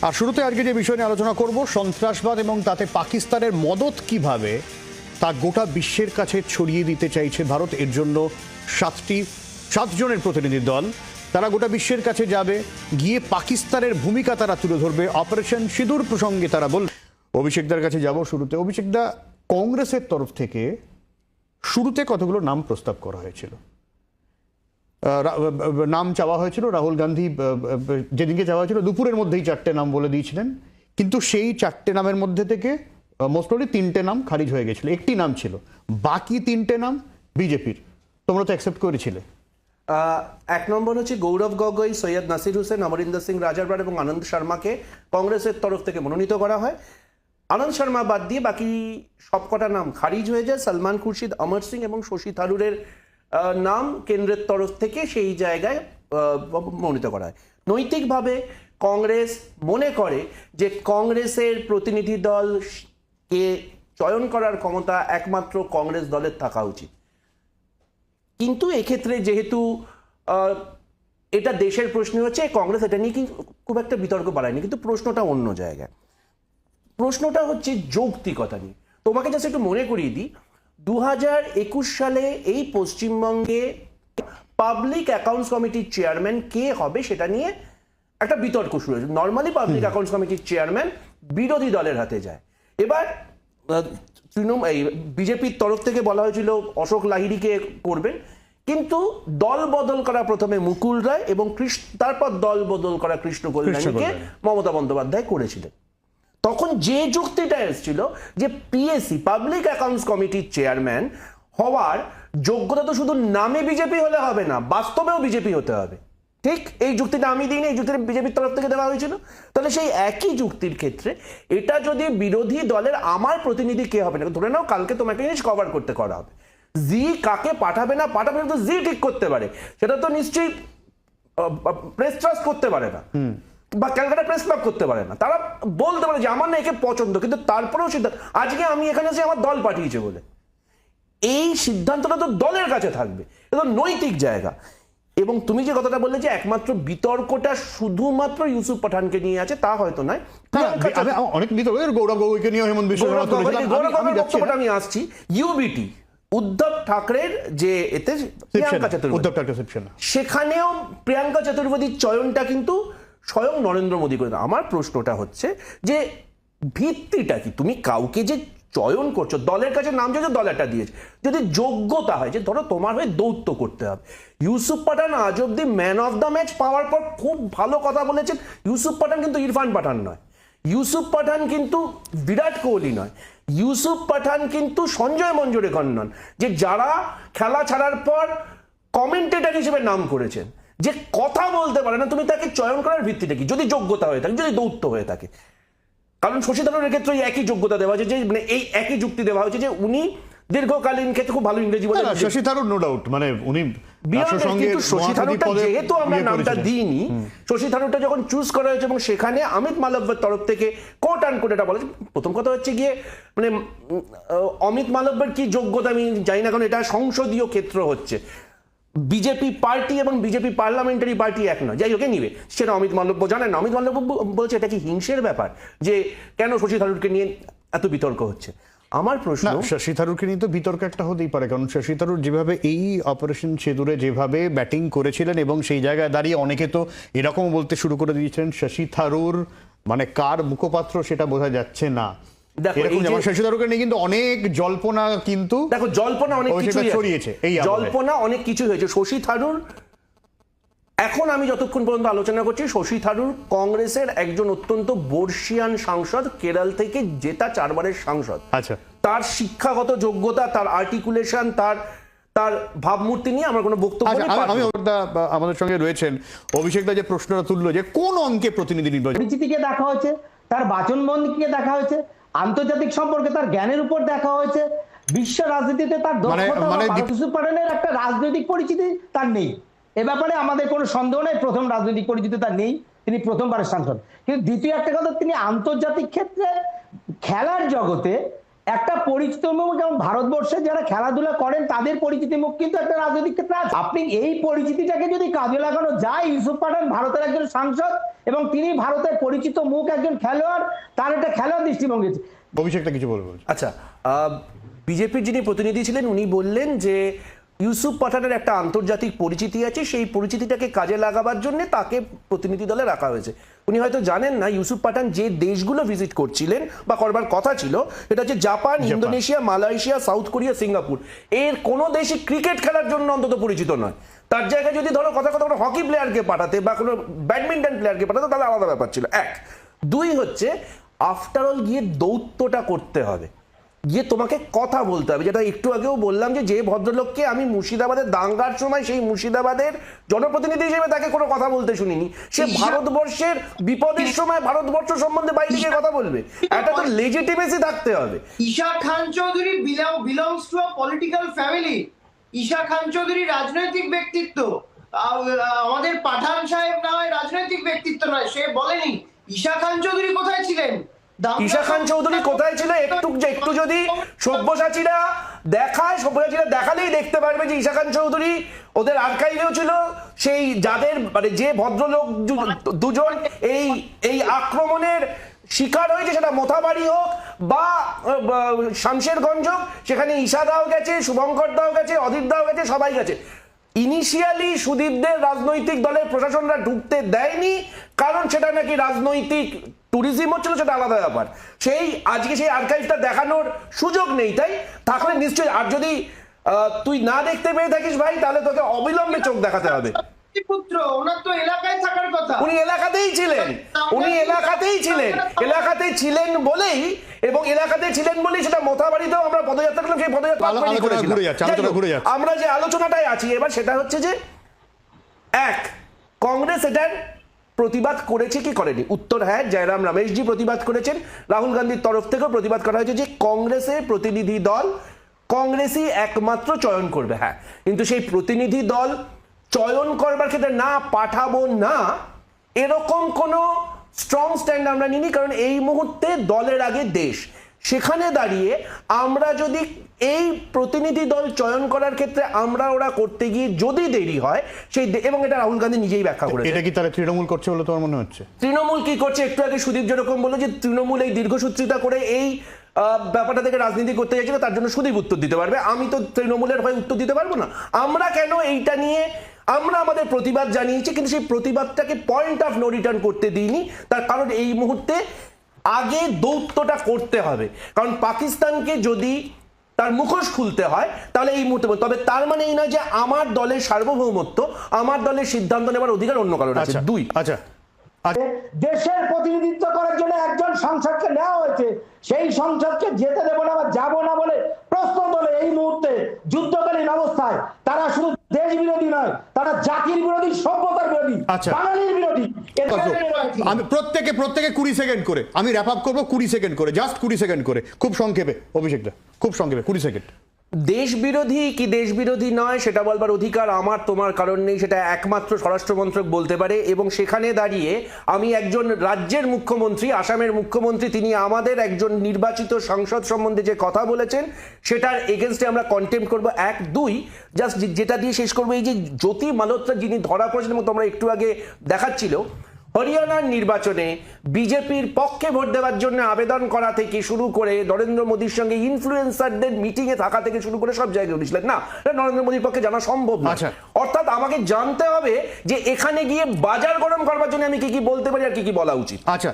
আর শুরুতে আজকে যে বিষয় নিয়ে আলোচনা করব, সন্ত্রাসবাদ এবং তাতে পাকিস্তানের মদত কিভাবে তা গোটা বিশ্বের কাছে ছড়িয়ে দিতে চাইছে ভারত। এর জন্য 7 জনের প্রতিনিধি দল, তারা গোটা বিশ্বের কাছে যাবে, গিয়ে পাকিস্তানের ভূমিকা তারা তুলে ধরবে। অপারেশন সিঁদুর প্রসঙ্গে তারা বলবে। অভিষেকদার কাছে যাব শুরুতে। অভিষেকদা, কংগ্রেসের তরফ থেকে শুরুতে কতগুলো নাম প্রস্তাব করা হয়েছিল, নাম চাওয়া হয়েছিল। রাহুল গান্ধী যেদিনকে চাওয়া হয়েছিল দুপুরের মধ্যেই 4টে নাম বলে দিয়েছিলেন, কিন্তু সেই 4টে নামের মধ্যে থেকে মোস্ট প্রবলি 3টে নাম খারিজ হয়ে গেছিল, একটি নাম ছিল, বাকি 3টে নাম বিজেপির। তোমরা তো অ্যাকসেপ্ট করেছিলে। এক নম্বর হচ্ছে গৌরব গগৈ, সৈয়দ নাসির হোসেন, অমরিন্দর সিং রাজারবাড় এবং আনন্দ শর্মাকে কংগ্রেসের তরফ থেকে মনোনীত করা হয়। আনন্দ শর্মা বাদ দিয়ে বাকি সবকটা নাম খারিজ হয়ে যায়। সলমান খুরশিদ, অমর সিং এবং শশী থারুরের নাম কেন্দ্রের তরফ থেকে সেই জায়গায় মনোনীত করা হয়। নৈতিকভাবে কংগ্রেস মনে করে যে কংগ্রেসের প্রতিনিধি দলকে চয়ন করার ক্ষমতা একমাত্র কংগ্রেস দলের থাকা উচিত। কিন্তু এক্ষেত্রে যেহেতু এটা দেশের প্রশ্ন হচ্ছে, কংগ্রেস এটা নিয়ে কিন্তু খুব একটা বিতর্ক বাড়ায়নি, কিন্তু প্রশ্নটা অন্য জায়গায়। প্রশ্নটা হচ্ছে যৌক্তিকতা নিয়ে। তোমাকে জাস্ট একটু মনে করিয়ে দিই, 2021 সালে এই পশ্চিমবঙ্গে পাবলিক অ্যাকাউন্টস কমিটির চেয়ারম্যান কে হবে সেটা নিয়ে একটা বিতর্ক শুরু হয়েছে। নর্মালি পাবলিক অ্যাকাউন্টস কমিটির চেয়ারম্যান বিরোধী দলের হাতে যায়। এবার বিজেপির তরফ থেকে বলা হয়েছিল অশোক লাহিড়িকে করবেন, কিন্তু দল বদল করা প্রথমে মুকুল রায় এবং তারপর দল বদল করা কৃষ্ণ কল্যাণীকে মমতা বন্দ্যোপাধ্যায় করেছিলেন। তখন যে যুক্তিটা এসেছিল যে পিএসসি পাবলিক অ্যাকাউন্টস কমিটির চেয়ারম্যান হওয়ার যোগ্যতা তো শুধু নামে বিজেপি হলে হবে না, বাস্তবেও বিজেপি হতে হবে। ঠিক এই যুক্তিটা আমি দিইনি, এই যুক্তিটা বিজেপির তরফ থেকে দেওয়া হয়েছিল। তাহলে সেই একই যুক্তির ক্ষেত্রে এটা যদি বিরোধী দলের আমার প্রতিনিধি কে হবে না, ধরে নাও কালকে তোমাকে জিনিস কভার করতে করা হবে, জি কাকে পাঠাবে না পাঠাবে তো জি ঠিক করতে পারে, সেটা তো নিশ্চয়ই প্রেস ট্রাস্ট করতে পারে না বা ক্যালকাটা প্রেস ক্লাব করতে পারে না। তারা বলতে পারে যে আমার না একে পছন্দ, কিন্তু তারপরেও সিদ্ধান্ত আজকে আমি এখানে এসে আমার দল পাঠিয়েছে বলে, এই সিদ্ধান্তটা তো দলের কাছে থাকবে। এটা নৈতিক জায়গা। এবং তুমি যে কথাটা বললে যে একমাত্র বিতর্কটা শুধুমাত্র ইউসুফ পাঠানকে নিয়ে আছে, তা হয়তো নয়। অনেক বিতর্ক, গৌরব গগৈকে নিয়ে হেমন্ত বিশ্ব শর্মা, আমি আসছি। ইউবিটি উদ্ধব ঠাকরের যে এতে প্রিয়াঙ্কা চতুর্বেদী, সেখানেও প্রিয়াঙ্কা চতুর্বেদীর চয়নটা কিন্তু স্বয়ং নরেন্দ্র মোদী করে। আমার প্রশ্নটা হচ্ছে যে ভিত্তিটা কি? তুমি কাউকে যে চয়ন করছো, দলের কাছে নাম যে দল একটা দিয়েছে, যদি যোগ্যতা হয় যে ধরো তোমার হয়ে দৌত্য করতে হবে। ইউসুফ পাঠান আজ অব্দি ম্যান অফ দ্য ম্যাচ পাওয়ার পর খুব ভালো কথা বলেছেন। ইউসুফ পাঠান কিন্তু ইরফান পাঠান নয়, ইউসুফ পাঠান কিন্তু বিরাট কোহলি নয়, ইউসুফ পাঠান কিন্তু সঞ্জয় মঞ্জরেকর নন, যে যারা খেলা ছাড়ার পর কমেন্টেটর হিসেবে নাম করেছেন, যে কথা বলতে পারে না। তুমি তাকে চয়ন করার ভিত্তিটা কি? যদি যোগ্যতা হয়ে থাকে, যদি দৌত্য হয়ে থাকে। কারণ শশী থারুরের ক্ষেত্রে একই যোগ্যতা দেওয়া হয়েছে, যে মানে এই একই যুক্তি দেওয়া হয়েছে যে উনি দীর্ঘকালীন ক্ষেত্রে খুব ভালো ইংরেজি বলে। শশী থারুর নো ডাউট, মানে উনি শশী থারুরটা যেহেতু আমরা নামটা দিইনি, শশী থারুরটা যখন চুজ করা হয়েছে এবং সেখানে অমিত মালব্যের তরফ থেকে কোট অ্যান্ড কোট এটা বলেছে। প্রথম কথা হচ্ছে গিয়ে মানে অমিত মালব্যের কি যোগ্যতা আমি জানি না, কারণ এটা সংসদীয় ক্ষেত্র হচ্ছে, বিজেপি পার্টি এবং বিজেপি পার্লামেন্টারি পার্টি এক নয়। যাই হোক নিবে, সেটা অমিত মালব্য জানেন না। অমিত মালব্য বলছে এটা কি হিংসের ব্যাপার যে কেন শশী থারুরকে নিয়ে এত বিতর্ক হচ্ছে? আমার প্রশ্ন, শশী থারুরকে নিয়ে তো বিতর্ক একটা হতেই পারে, কারণ শশী থারুর যেভাবে এই অপারেশন সিঁদুরে যেভাবে ব্যাটিং করেছিলেন, এবং সেই জায়গায় দাঁড়িয়ে অনেকে তো এরকম বলতে শুরু করে দিয়েছিলেন শশী থারুর মানে কার মুখপাত্র সেটা বোঝা যাচ্ছে না। শশী থারুরকে নিয়ে কিন্তু অনেক জল্পনা, কিন্তু দেখো জল্পনা অনেক কিছু ছড়িয়েছে, জল্পনা অনেক কিছু হয়েছে। শশী থারুর এখন আমি যতক্ষণ পর্যন্ত আলোচনা করছি, শশী থারুর কংগ্রেসের একজন অত্যন্ত বর্ষিয়ান সাংসদ, কেরল থেকে জেতা 4 বারের সাংসদ। আচ্ছা, তার শিক্ষাগত যোগ্যতা, তার আর্টিকুলেশন, তার ভাবমূর্তি নিয়ে আমার কোনো বক্তব্য নেই। আমি আমাদের সঙ্গে রয়েছেন অভিষেকদা, যে প্রশ্নটা তুললো যে কোন অঙ্কে প্রতিনিধি নির্বাচন, পরিচিতিকে দেখা হয়েছে, তার বাচনবন্দিকে দেখা হয়েছে, আন্তর্জাতিক সম্পর্কে তার জ্ঞানের উপর দেখা হয়েছে, বিশ্ব রাজনীতিতে তার দক্ষতা, ইউসুফ পাঠানের একটা রাজনৈতিক পরিচিতি তার নেই। এ ব্যাপারে আমাদের কোনো সন্দেহ নেই, প্রথম রাজনৈতিক পরিচিতি তার নেই, তিনি প্রথমবারের সাংসদ। কিন্তু দ্বিতীয় একটা কথা, তিনি আন্তর্জাতিক ক্ষেত্রে খেলার জগতে একটা পরিচিত মুখ, যেমন ভারতবর্ষে যারা খেলাধুলা করেন তাদের পরিচিতি মুখ কিন্তু একটা রাজনৈতিক ক্ষেত্রে আছে। আপনি এই পরিচিতিটাকে যদি কাজে লাগানো যায়, ইউসুফ পাঠান ভারতের একজন সাংসদ এবং তিনি ভারতের পরিচিত মুখ, একজন খেলোয়াড়, তার একটা খেলার দৃষ্টিভঙ্গি। অভিষেকটা কিছু বলবো। আচ্ছা, বিজেপির যিনি প্রতিনিধি ছিলেন উনি বললেন যে ইউসুফ পাঠানের একটা আন্তর্জাতিক পরিচিতি আছে, সেই পরিচিতিটাকে কাজে লাগাবার জন্য তাকে প্রতিনিধি দলে রাখা হয়েছে। উনি হয়তো জানেন না ইউসুফ পাঠান যে দেশগুলো ভিজিট করছিলেন বা করবার কথা ছিল এটা হচ্ছে Japan, Indonesia, Malaysia, south Korea, Singapore. এর কোনো দেশই ক্রিকেট খেলার জন্য অন্তত পরিচিত নয়। তার জায়গায় যদি ধরো কথা কোনো হকি প্লেয়ারকে পাঠাতে বা কোনো ব্যাডমিন্টন প্লেয়ারকে পাঠাতে তাহলে আলাদা ব্যাপার ছিল। এক, দুই হচ্ছে আফটার অল গিয়ে দৌত্যটা করতে হবে, গিয়ে তোমাকে কথা বলতে হবে। যেটা একটু আগেও বললাম যে ভদ্রলোককে আমি মুর্শিদাবাদের দাঙ্গার সময় সেই মুর্শিদাবাদের জনপ্রতিনিধি হিসেবে তাকে কোনো কথা বলতে শুনিনি। সে ভারতবর্ষের বিপদের সময় ভারতবর্ষ সম্বন্ধে বাইরে গিয়ে কথা বলবে। একটা তো লেজিটিমেসি থাকতে হবে। Isha Khan Chowdhury belongs to a political family. Isha Khan Chowdhury রাজনৈতিক ব্যক্তিত্ব, আমাদের পাঠান সাহেব না হয় রাজনৈতিক ব্যক্তিত্ব নয়। সে বলেনি ঈশা খান চৌধুরী কোথায় ছিলেন। ঈশা খান চৌধুরী কোথায় ছিল একটু যদি সব্যসাচীরা দেখায়, সব্যসাচীরা দেখালেই দেখতে পারবে যে ঈশা খান চৌধুরী ওদের আর্কাইভেও ছিল। সেই যাদের মানে যে ভদ্রলোক দুজন এই আক্রমণের শিকার হয়েছে, সেটা মোথাবাড়ি হোক বা শামশেরগঞ্জ হোক, সেখানে ঈশা দাও গেছে, শুভঙ্কর দাও গেছে, অধীর দাও গেছে, সবাই গেছে। ইনিশিয়ালি সুদীপদের রাজনৈতিক দলের প্রশাসনরা ঢুকতে দেয়নি, কারণ সেটা নাকি রাজনৈতিক ট্যুরিজম হচ্ছিল, সেটা আলাদা ব্যাপার। সেই আজকে সেই আর্কাইভটা দেখানোর সুযোগ নেই, তাই থাকলে নিশ্চয়ই। আর যদি তুই না দেখতে পেয়ে থাকিস ভাই, তাহলে তোকে অবিলম্বে চোখ দেখাতে হবে। পুত্র ওনার তো এলাকায় থাকার কথা। উনি এলাকাতেই ছিলেন বলেই, এবং এলাকাতেই ছিলেন বলেই সেটা মোথাবাড়িতেও আমরা পদযাত্রা করলাম। সেই পদযাত্রা আমরা যে আলোচনাটাই আছি এবার, সেটা হচ্ছে যে এক, কংগ্রেস এটার প্রতিবাদ করেছে কি করেনি? উত্তর হ্যাঁ, জয়রাম রমেশজি প্রতিবাদ করেছেন। রাহুল গান্ধীর তরফ থেকেও প্রতিবাদ করা হয়েছে যে কংগ্রেসের প্রতিনিধি দল কংগ্রেসই একমাত্র চয়ন করবে। হ্যাঁ, কিন্তু সেই প্রতিনিধি দল চয়ন করবার ক্ষেত্রে না পাঠাবো না এরকম কোনো স্ট্রং স্ট্যান্ড আমরা নিইনি, কারণ এই মুহূর্তে দলের আগে দেশ। সেখানে দাঁড়িয়ে আমরা যদি এই প্রতিনিধি দল চয়ন করার ক্ষেত্রে ওরা করতে গিয়ে যদি দেরি হয়, সেই এবং এটা রাহুল গান্ধী নিজেই ব্যাখ্যা করেছে। এটা কি তারা তৃণমূল করছে বলে তোমার মনে হচ্ছে? তৃণমূল কি করছে? একটু আগে সুদীপ যেরকম বললো যে তৃণমূল এই দীর্ঘসূত্রিতা করে এই ব্যাপারটা থেকে রাজনীতি করতে চাইছিল, তার জন্য সুদীপ উত্তর দিতে পারবে। আমি তো তৃণমূলের হয়ে উত্তর দিতে পারবো না। আমরা কেন এইটা নিয়ে আমরা আমাদের প্রতিবাদ জানিয়েছি, কিন্তু সেই প্রতিবাদটাকে পয়েন্ট অফ নো রিটার্ন করতে দিইনি। তার কারণ এই মুহূর্তে আগে দৌত্যটা করতে হবে, কারণ পাকিস্তানকে যদি তার মুখোশ খুলতে হয় তাহলে এই মুহূর্তে। তবে তার মানে এই নয় যে আমার দলের সার্বভৌমত্ব, আমার দলের সিদ্ধান্ত নেবার অধিকার অন্য কারোর আছে। দুই, দেশের প্রতিনিধিত্ব করার জন্য একজন সংসদকে নেওয়া হয়েছে, সেই সংসদকে যেতে দেবো না বা যাবো না বলে প্রশ্ন তোলে এই মুহূর্তে যুদ্ধকালীন অবস্থায়। তারা শুধু দেশ বিরোধী নয়, তারা জাতির বিরোধী, সভ্যতার বিরোধী, বাঙালির বিরোধী। আমি প্রত্যেকে 20 সেকেন্ড করে আমি র্যাপ আপ করবো, 20 সেকেন্ড করে, জাস্ট 20 সেকেন্ড করে, খুব সংক্ষেপে। অভিষেকটা খুব সংক্ষেপে 20 সেকেন্ড। দেশ বিরোধী কি দেশ বিরোধী নয় সেটা বলবার অধিকার আমার তোমার কারণ নেই, সেটা একমাত্র স্বরাষ্ট্রমন্ত্রক বলতে পারে। এবং সেখানে দাঁড়িয়ে আমি একজন রাজ্যের মুখ্যমন্ত্রী, আসামের মুখ্যমন্ত্রী, তিনি আমাদের একজন নির্বাচিত সাংসদ সম্বন্ধে যে কথা বলেছেন সেটার এগেনস্টে আমরা কন্টেম্প করবো। এক, দুই, জাস্ট যেটা দিয়ে শেষ করবো, এই যে জ্যোতি মালহোত্রা যিনি ধরা পড়েছেন এবং তোমরা একটু আগে দেখাচ্ছিল, হরিয়ানার নির্বাচনে বিজেপির পক্ষে ভোট দেওয়ার জন্য আবেদন করা থেকে শুরু করে নরেন্দ্র মোদীর সঙ্গে ইনফ্লুয়েন্সারদের মিটিং এ থাকা থেকে শুরু করে সব জায়গায় উঠেছিলেন। না, নরেন্দ্র মোদীর পক্ষে জানা সম্ভব না। অর্থাৎ আমাকে জানতে হবে যে এখানে গিয়ে বাজার গরম করবার জন্য আমি কি কি বলতে পারি আর কি কি বলা উচিত। আচ্ছা।